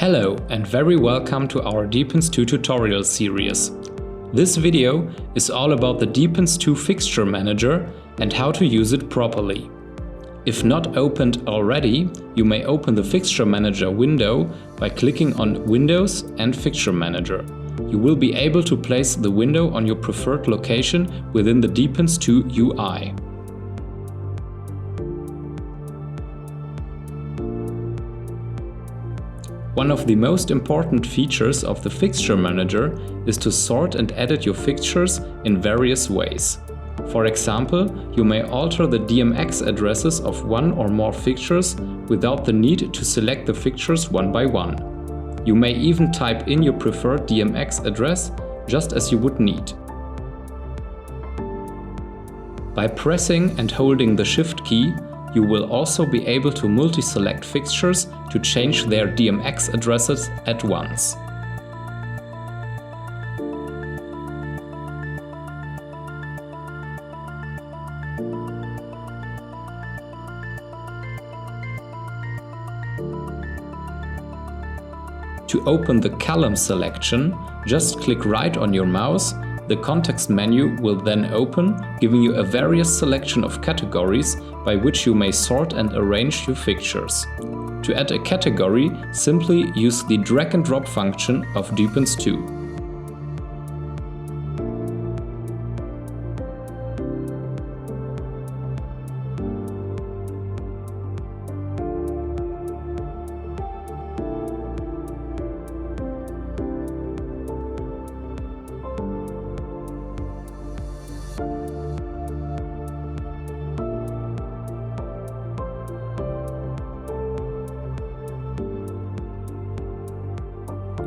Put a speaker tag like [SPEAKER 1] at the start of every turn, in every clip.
[SPEAKER 1] Hello and very welcome to our Depence² tutorial series. This video is all about the Depence² Fixture Manager and how to use it properly. If not opened already, you may open the Fixture Manager window by clicking on Windows and Fixture Manager. You will be able to place the window on your preferred location within the Depence² UI. One of the most important features of the Fixture Manager is to sort and edit your fixtures in various ways. For example, you may alter the DMX addresses of one or more fixtures without the need to select the fixtures one by one. You may even type in your preferred DMX address just as you would need. By pressing and holding the Shift key, you will also be able to multi-select fixtures to change their DMX addresses at once. To open the column selection, just click right on your mouse. The context menu will then open, giving you a various selection of categories by which you may sort and arrange your fixtures. To add a category, simply use the drag and drop function of Depence².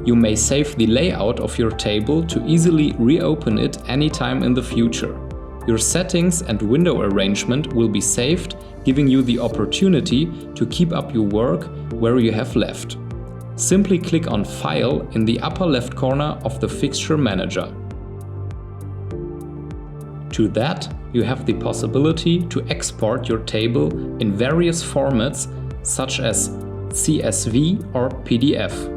[SPEAKER 1] You may save the layout of your table to easily reopen it anytime in the future. Your settings and window arrangement will be saved, giving you the opportunity to keep up your work where you have left. Simply click on File in the upper left corner of the Fixture Manager. To that, you have the possibility to export your table in various formats such as CSV or PDF.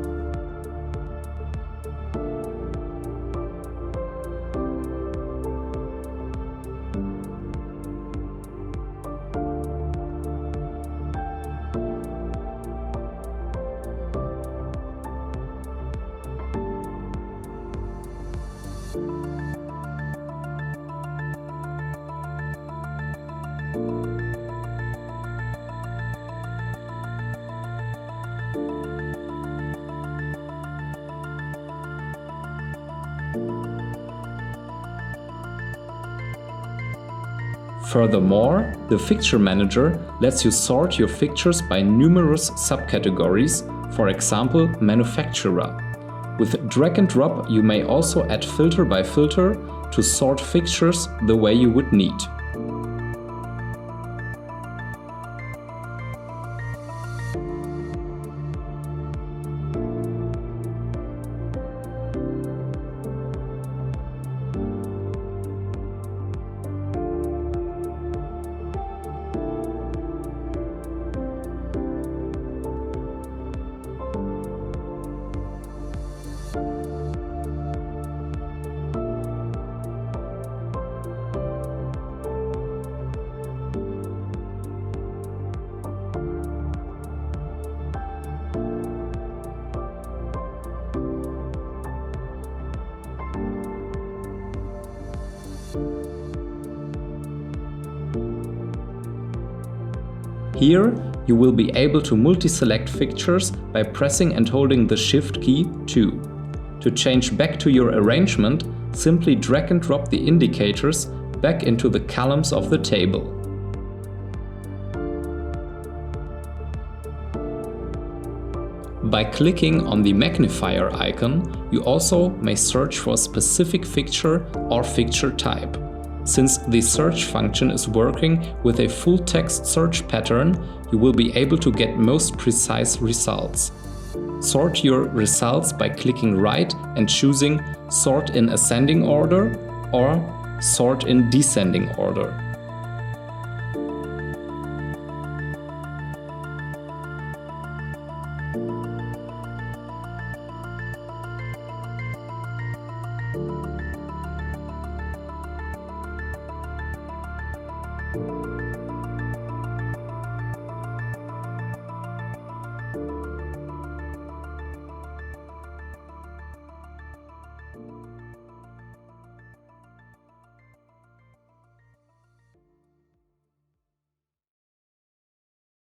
[SPEAKER 1] Furthermore, the Fixture Manager lets you sort your fixtures by numerous subcategories, for example, manufacturer. With drag and drop, you may also add filter by filter to sort fixtures the way you would need. Here, you will be able to multi-select fixtures by pressing and holding the Shift key too. To change back to your arrangement, simply drag and drop the indicators back into the columns of the table. By clicking on the magnifier icon, you also may search for a specific fixture or fixture type. Since the search function is working with a full text search pattern, you will be able to get most precise results. Sort your results by clicking right and choosing Sort in Ascending Order or Sort in Descending Order.